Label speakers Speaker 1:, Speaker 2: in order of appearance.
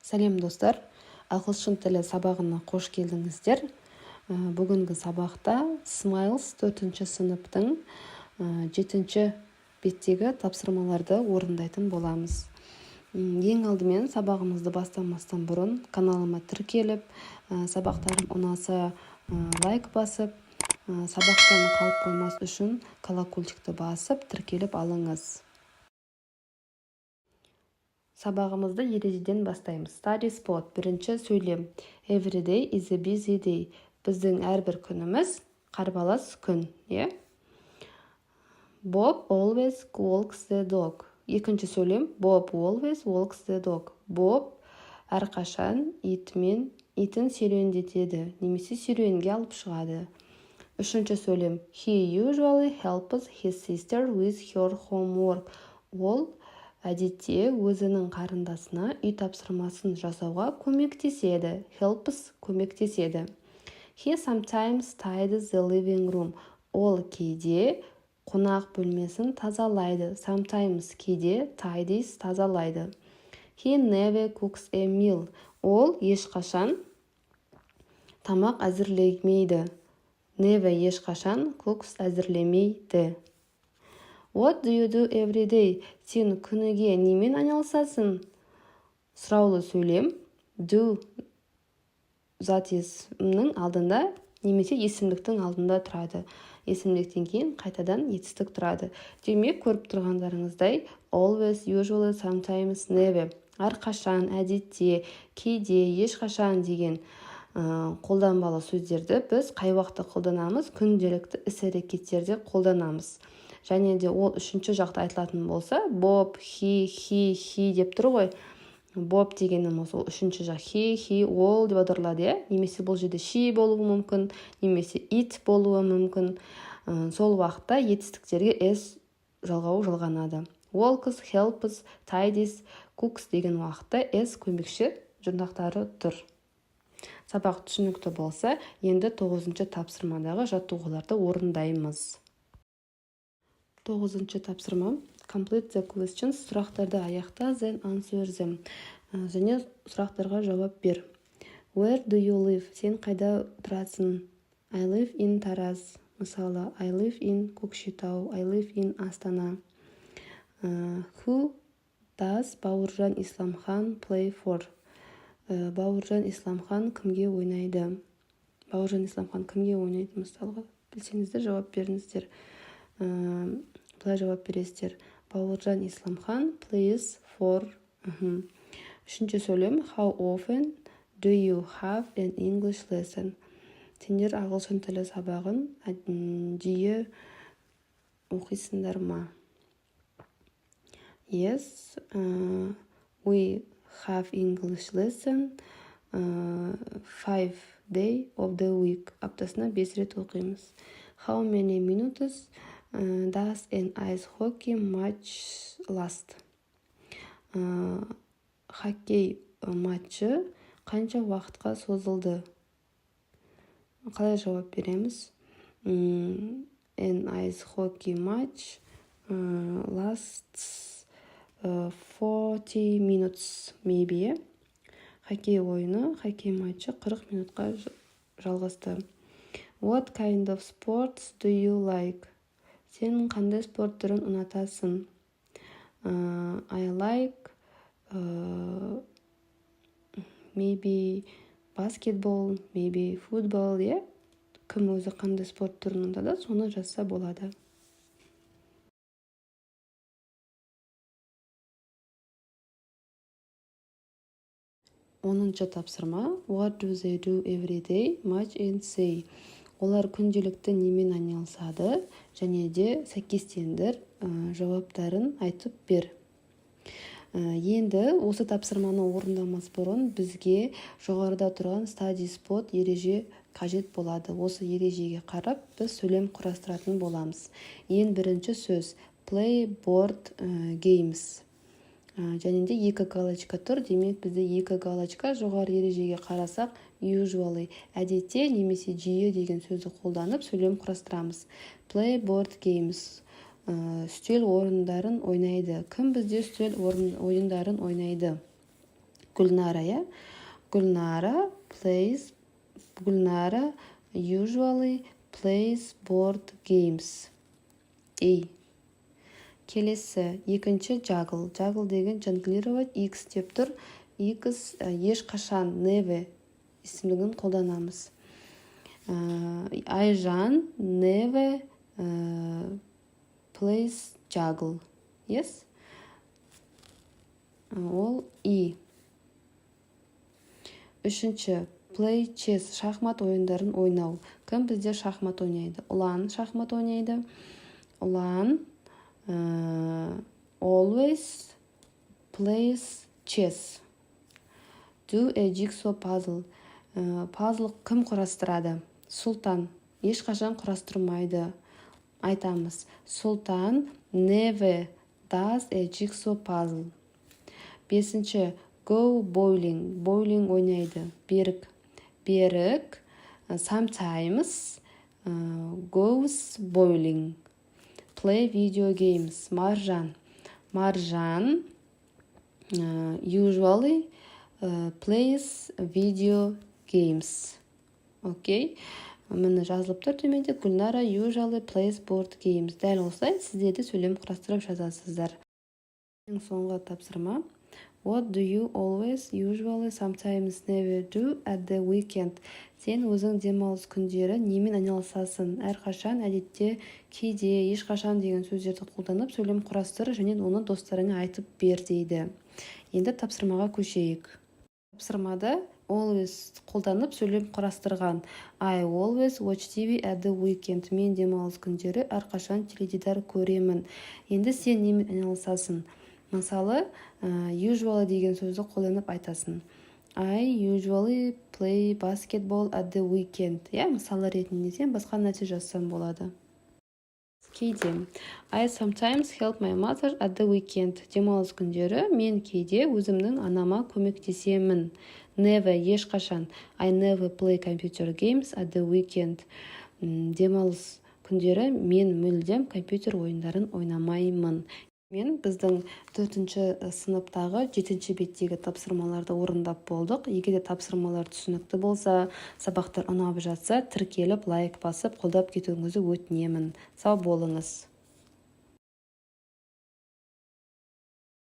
Speaker 1: Сәлем достар, ағылшын тілі сабағына қош келдіңіздер. Бүгінгі сабақта Smiles 4-ші сыныптың 7-ші беттегі тапсырмаларды орындайтын боламыз. Ең алдымен сабағымызды бастамастан бұрын каналыма тіркеліп, сабақтарым ұнаса лайк басып, сабақтан қалып қоймас үшін колокольчикті басып тіркеліп алыңыз. Сабағымызды ережеден бастаймыз. Study spot. Бірінші сөйлем. Every day is a busy day. Біздің әрбір күніміз қарбалас күн. Bob always walks the dog. Екінші сөйлем. Bob always walks the dog. Bob әрқашан итін серуендетеді, немесе серуенге алып шығады. Үшінші сөйлем. He usually helps his sister with her homework. Ол әдетте өзінің қарындасына үй тапсырмасын жасауға көмектеседі. Helps көмектеседі. He sometimes tidies the living room. Ол кейде қонақ бөлмесін тазалайды. Sometimes кейде tidies тазалайды. He never cooks a meal. Ол ешқашан тамақ әзірлемейді. Never ешқашан cooks әзірлемейді. What do you do every day? Сен күніге немен айналысасың? Сұраулы сөйлем. Do зат есімнің алдында немесе есімдіктің алдында тұрады. Есімдіктен кейін қайтадан етістік тұрады. Демек, көріп тұрғандарыңыздай always, usually, sometimes, never. Әрқашан, әдетте, кейде, ешқашан деген қолданбалы сөздерді біз қай уақытта қолданамыз? Күнделікті іс-әрекеттерде қолданамыз. Және де ол үшінші жақта айтылатын болса, Bob, he деп тұр ғой. Bob дегенім осы үшінші жақ. He, ол деп аударылады, немесе бұл жерде she болуы мүмкін, немесе it болуы мүмкін. Сол уақытта етістіктерге s жалғауы жалғанады. Walks, helps, tidies, cooks деген уақытта s көмекші жұрнақтары тұр. Сабақ түсінікті болса, енді 9-ші тапсырмадағы жаттығуларды орындаймыз. 9-ші тапсырма. Complete the questions. Сұрақтарды аяқта, then answer them. Және сұрақтарға жауап бер. Where do you live? Сен қайда тұрасың? I live in Тараз. Мысалы, I live in Көкшетау. I live in Астана. Who does Бауыржан Исламхан play for? Бауыржан Исламхан кімге ойнайды? Бауыржан Исламхан кімге ойнайды? Мысалға, білсеңіздер, жауап беріңіздер. Бұлай жауап бересіздер. Бауыржан Исламхан plays for. Үшінші сөйлем. How often do you have an English lesson? Сендер ағылшын тілі сабағын жиі оқисыңдар ма? Yes, we have English lesson 5 day of the week. Аптасына 5 рет оқимыз. How many minutes does an ice hockey match last? Хоккей матчы қанша уақытқа созылды? Қалай жауап береміз? An ice hockey match lasts 40 minutes maybe. Хоккей ойыны, хоккей матчы 40 минутқа жалғасты. What kind of sports do you like? Сен қандай спорт түрін ұнатасың? I like maybe basketball, maybe football, Кім өзі қандай спорт түрін ұнатады, соны жазса болады. Оныншы тапсырма. What do they do every day? Match and say. Олар күнделікті немен айналысады, және де сәйкестендір жауаптарын айтып бер. Енді осы тапсырманы орындамас бұрын бізге жоғарыда тұрған study spot ереже қажет болады. Осы ережеге қарап біз сөйлем құрастыратын боламыз. Ең бірінші сөз play board games. Және де 2 галочка тұр. Демек бізде 2 галочка. Жоғары ережеге қарасақ usually, әдетте немесе жиі деген сөзді қолданып сөйлем құрастырамыз. Play board games. Үстел орындарын ойнайды. Кім бізде үстел ойындарын ойнайды? Гүлнара, иә? Гүлнара usually plays board games. Келесі, екінші juggle. Juggle деген жонглировать, X деп тұр. X ешқашан never есімдігін қолданамыз. Айжан never plays juggle. Yes? Ол Үшінші, play chess, шахмат ойындарын ойнау. Кім бізде шахмат ойнайды? Ұлан шахмат ойнайды. Ұлан always plays chess. Do a jigsaw puzzle. Puzzle кім құрастырады? Сұлтан. Ешқашан құрастырмайды. Айтамыз. Сұлтан never does a jigsaw puzzle. Бесінші, go bowling. Bowling ойнайды. Берік sometimes goes bowling. Play video games. Маржан usually plays video games. Окей. Міне жазылып тұр төменде. Гүлнара usually plays board games. Дәл осылай сіздер де сөйлем құрастырып жазасыздар. Ең соңғы тапсырма. What do you always, usually, sometimes, never do at the weekend? Сен өзің демалыс күндері немен айналысасың? Әрқашан, әдетте, кейде, ешқашан деген сөздерді қолданып сөйлем құрастыр және оны достарыңа айтып бер дейді. Енді тапсырмаға көшейік. Тапсырмада always қолданып сөйлем құрастырған. I always watch TV at the weekend. Мен демалыс күндері әрқашан теледидар көремін. Енді сен немен айналысасың? Мысалы, usually деген сөзді қолданып айтасың. I usually play basketball at the weekend. Мысалы ретінде сен басқа нәрсе жазсам болады. Кейде. I sometimes help my mother at the weekend. Демалыс күндері мен кейде өзімнің анама көмектесемін. Never, ешқашан. I never play computer games at the weekend. Демалыс күндері мен мүлдем компьютер ойындарын ойнамаймын. Мен біздің 4-ші сыныптағы 7-ші беттегі тапсырмаларды орындап болдық. Егер де тапсырмалар түсінікті болса, сабақтар ұнап жатса, тіркеліп, лайк басып, қолдап кетуіңізді өтінемін. Сау болыңыз.